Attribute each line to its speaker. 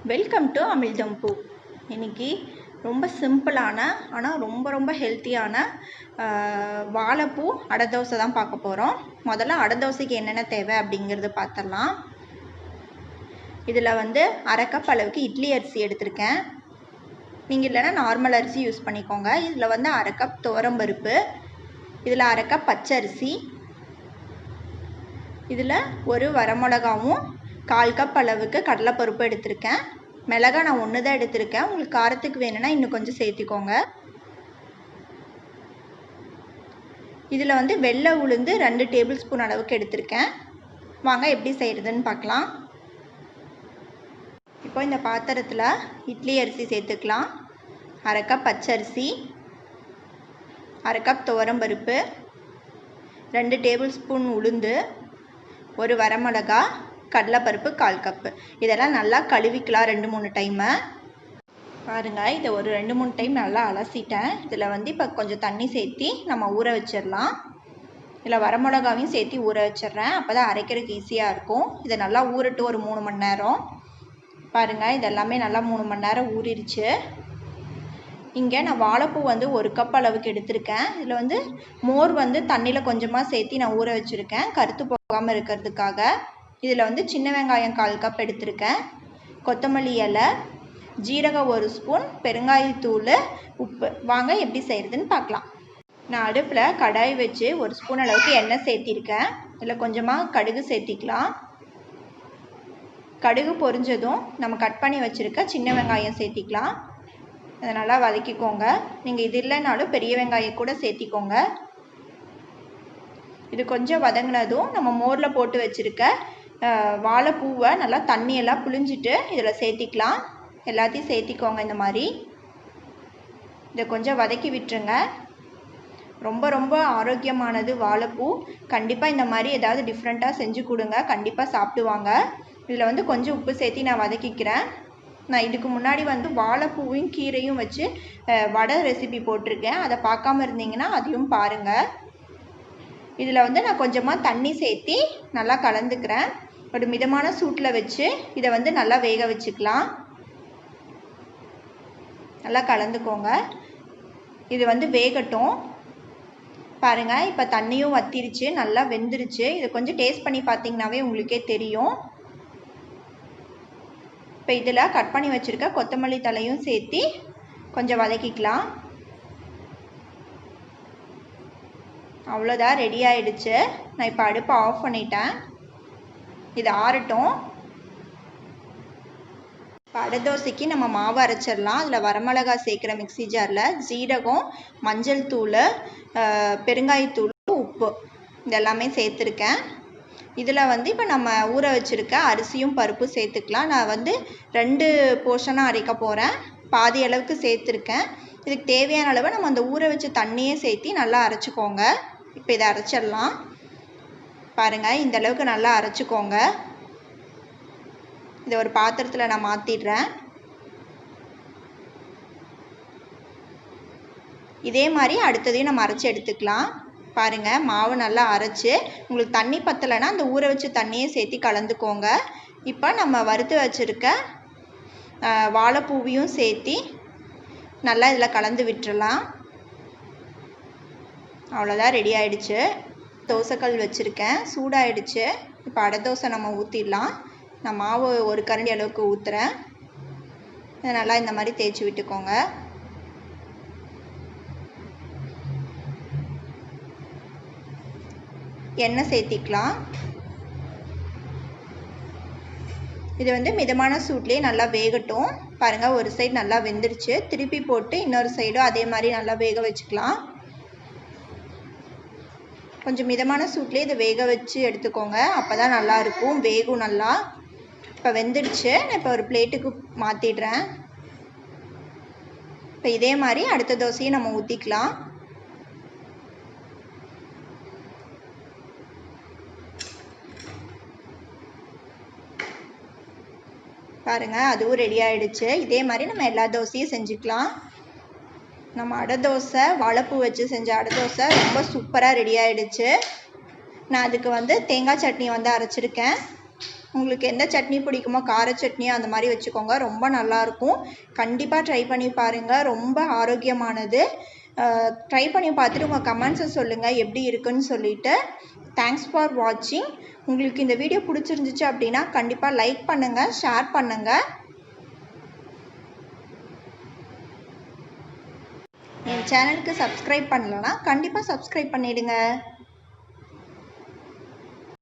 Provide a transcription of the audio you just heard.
Speaker 1: Welcome to அமிழ்தம்பூ. இன்னைக்கு ரொம்ப சிம்பிளான ஆனால் ரொம்ப ஹெல்த்தியான வாழைப்பூ அடை தோசை தான் பார்க்க போகிறோம். முதல்ல அடை தோசைக்கு என்னென்ன தேவை அப்படிங்கிறது பார்த்துடலாம். இதில் அரை கப் அளவுக்கு இட்லி அரிசி எடுத்திருக்கேன். நீங்கள் இல்லைன்னா நார்மல் அரிசி யூஸ் பண்ணிக்கோங்க. இதில் அரை கப் துவரம்பருப்பு, இதில் அரை கப் பச்சரிசி, இதில் ஒரு வரமிளகாவும் 1/4 கப் அளவுக்கு கடலைப்பருப்பு எடுத்திருக்கேன். மிளகாய் நான் 1 தான் எடுத்திருக்கேன். உங்களுக்கு காரத்துக்கு வேணும்னா இன்னும் கொஞ்சம் சேர்த்திக்கோங்க. இதில் வெள்ளை உளுந்து 2 டேபிள் ஸ்பூன் அளவுக்கு எடுத்திருக்கேன். வாங்க எப்படி செய்கிறதுன்னு பார்க்கலாம். இப்போ இந்த பாத்திரத்தில் இட்லி அரிசி சேர்த்துக்கலாம். அரை கப் பச்சரிசி, அரை கப் துவரம்பருப்பு, 2 டேபிள் ஸ்பூன் உளுந்து, ஒரு வரமிளகாய், கடலைப்பருப்பு 1/4 கப்பு. இதெல்லாம் நல்லா கழுவிக்கலாம் 2-3 டைமு. பாருங்கள், இதை ஒரு 2-3 டைம் நல்லா அலசிட்டேன். இதில் இப்போ கொஞ்சம் தண்ணி சேர்த்தி நம்ம ஊற வச்சிடலாம். இதில் வரமிளகாவையும் சேர்த்தி ஊற வச்சிட்றேன். அப்போ தான் அரைக்கிறதுக்கு ஈஸியாக இருக்கும். இதை நல்லா ஊறட்டும் ஒரு 3 மணி நேரம். பாருங்கள், இதெல்லாமே நல்லா 3 மணி நேரம் ஊறிடுச்சு. இங்கே நான் வாழைப்பூ 1 கப் அளவுக்கு எடுத்திருக்கேன். இதில் மோர் தண்ணியில் கொஞ்சமாக சேர்த்தி நான் ஊற வச்சுருக்கேன், கருத்து போகாமல் இருக்கிறதுக்காக. இதில் சின்ன வெங்காயம் 1/4 கப் எடுத்திருக்கேன், கொத்தமல்லி இலை, ஜீரகம் 1 ஸ்பூன், பெருங்காயத்தூள், உப்பு. வாங்க எப்படி செய்கிறதுன்னு பார்க்கலாம். நான் அடுப்பில் கடாய் வச்சு 1 ஸ்பூன் அளவுக்கு எண்ணெய் சேர்த்திருக்கேன். இதில் கொஞ்சமாக கடுகு சேர்த்திக்கலாம். கடுகு பொரிஞ்சதும் நம்ம கட் பண்ணி வச்சுருக்க சின்ன வெங்காயம் சேர்த்திக்கலாம். அதை நல்லா வதக்கிக்கோங்க. நீங்கள் இது இல்லைனாலும் பெரிய வெங்காயம் கூட சேர்த்திக்கோங்க. இது கொஞ்சம் வதங்கினதும் நம்ம மோரில் போட்டு வச்சுருக்க வாழைப்பூவை நல்லா தண்ணியெல்லாம் புழிஞ்சிட்டு இதில் சேர்த்திக்கலாம். எல்லாத்தையும் சேர்த்திக்கோங்க. இந்த மாதிரி இதை கொஞ்சம் வதக்கி விட்டுருங்க. ரொம்ப ஆரோக்கியமானது வாழைப்பூ. கண்டிப்பாக இந்த மாதிரி ஏதாவது டிஃப்ரெண்ட்டாக செஞ்சு கொடுங்க, கண்டிப்பாக சாப்பிடுவாங்க. இதில் கொஞ்சம் உப்பு சேர்த்தி நான் வதக்கிக்கிறேன். நான் இதுக்கு முன்னாடி வாழைப்பூவையும் கீரையும் வச்சு வடை ரெசிபி போட்டிருக்கேன். அதை பார்க்காம இருந்தீங்கன்னா அதையும் பாருங்கள். இதில் நான் கொஞ்சமாக தண்ணி சேர்த்தி நல்லா கலந்துக்கிறேன். ஒரு மிதமான சூட்டில் வச்சு இதை நல்லா வேக வச்சுக்கலாம். நல்லா கலந்துக்கோங்க. இது வேகட்டும். பாருங்கள், இப்போ தண்ணியும் வத்திருச்சு, நல்லா வெந்துருச்சு. இதை கொஞ்சம் டேஸ்ட் பண்ணி பார்த்தீங்கன்னாவே உங்களுக்கே தெரியும். இப்போ இதில் கட் பண்ணி வச்சுருக்க கொத்தமல்லி தலையும் சேர்த்தி கொஞ்சம் வதக்கிக்கலாம். அவ்வளோதான், ரெடி ஆகிடுச்சு. நான் இப்போ அடுப்பை ஆஃப் பண்ணிட்டேன். இது ஆறட்டும். இப்போ அடை தோசைக்கு நம்ம மாவு அரைச்சிடலாம். அதில் வரமிளகாய் சேர்க்குற மிக்ஸி ஜாரில் ஜீரகம், மஞ்சள் தூள், பெருங்காயத்தூள், உப்பு இதெல்லாமே சேர்த்துருக்கேன். இதில் இப்போ நம்ம ஊற வச்சுருக்க அரிசியும் பருப்பும் சேர்த்துக்கலாம். நான் 2 போர்ஷனாக அரைக்க போகிறேன். பாதி அளவுக்கு சேர்த்துருக்கேன். இதுக்கு தேவையான அளவு நம்ம அந்த ஊற வச்ச தண்ணியே சேர்த்தி நல்லா அரைச்சிக்கோங்க. இப்போ இதை அரைச்சிடலாம். பாருங்கள், இந்த அளவுக்கு நல்லா அரைச்சிக்கோங்க. இதை ஒரு பாத்திரத்தில் நான் மாற்றிடுறேன். இதே மாதிரி அடுத்ததையும் நம்ம அரைச்சி எடுத்துக்கலாம். பாருங்கள், மாவு நல்லா அரைச்சி உங்களுக்கு தண்ணி பத்தலைன்னா அந்த ஊற வச்ச தண்ணியை சேர்த்தி கலந்துக்கோங்க. இப்போ நம்ம வறுத்து வச்சுருக்க வாழைப்பூவையும் சேர்த்தி நல்லா இதில் கலந்து விட்டுறலாம். அவ்வளோதான், ரெடி ஆகிடுச்சு. தோசைக்கல் வச்சுருக்கேன், சூடாகிடுச்சு. இப்போ அடை தோசை நம்ம ஊற்றிடலாம். நான் மாவு 1 கரண்டி அளவுக்கு ஊற்றுறேன். இதை நல்லா இந்த மாதிரி தேய்ச்சி விட்டுக்கோங்க. எண்ணெய் சேர்த்திக்கலாம். இது மிதமான சூட்லேயே நல்லா வேகட்டும். பாருங்கள், ஒரு சைடு நல்லா வெந்துருச்சு. திருப்பி போட்டு இன்னொரு சைடும் அதே மாதிரி நல்லா வேக வச்சுக்கலாம். கொஞ்சம் மிதமான சூட்லேயே இதை வேக வச்சு எடுத்துக்கோங்க. அப்போ தான் நல்லாயிருக்கும், வேகும் நல்லா. இப்போ வெந்துடுச்சு. நான் இப்போ ஒரு பிளேட்டுக்கு மாற்றிடுறேன். இப்போ இதே மாதிரி அடுத்த தோசையை நம்ம ஊற்றிக்கலாம். பாருங்கள், அதுவும் ரெடி ஆகிடுச்சு. இதே மாதிரி நம்ம எல்லா தோசையும் செஞ்சுக்கலாம். நம்ம அடை தோசை வாழைப்பூ வச்சு செஞ்ச அடை தோசை ரொம்ப சூப்பராக ரெடி ஆகிடுச்சு. நான் அதுக்கு தேங்காய் சட்னி அரைச்சிருக்கேன். உங்களுக்கு எந்த சட்னி பிடிக்குமோ கார சட்னி அந்த மாதிரி வச்சுக்கோங்க. ரொம்ப நல்லாயிருக்கும். கண்டிப்பாக ட்ரை பண்ணி பாருங்கள். ரொம்ப ஆரோக்கியமானது. ட்ரை பண்ணி பார்த்துட்டு உங்கள் கமெண்ட்ஸை சொல்லுங்கள் எப்படி இருக்குன்னு சொல்லிட்டு. தேங்க்ஸ் ஃபார் வாட்சிங். உங்களுக்கு இந்த வீடியோ பிடிச்சிருந்துச்சு அப்படின்னா கண்டிப்பாக லைக் பண்ணுங்கள், ஷேர் பண்ணுங்கள். என் சேனலுக்கு சப்ஸ்கிரைப் பண்ணலன்னா கண்டிப்பாக சப்ஸ்கிரைப் பண்ணிவிடுங்க.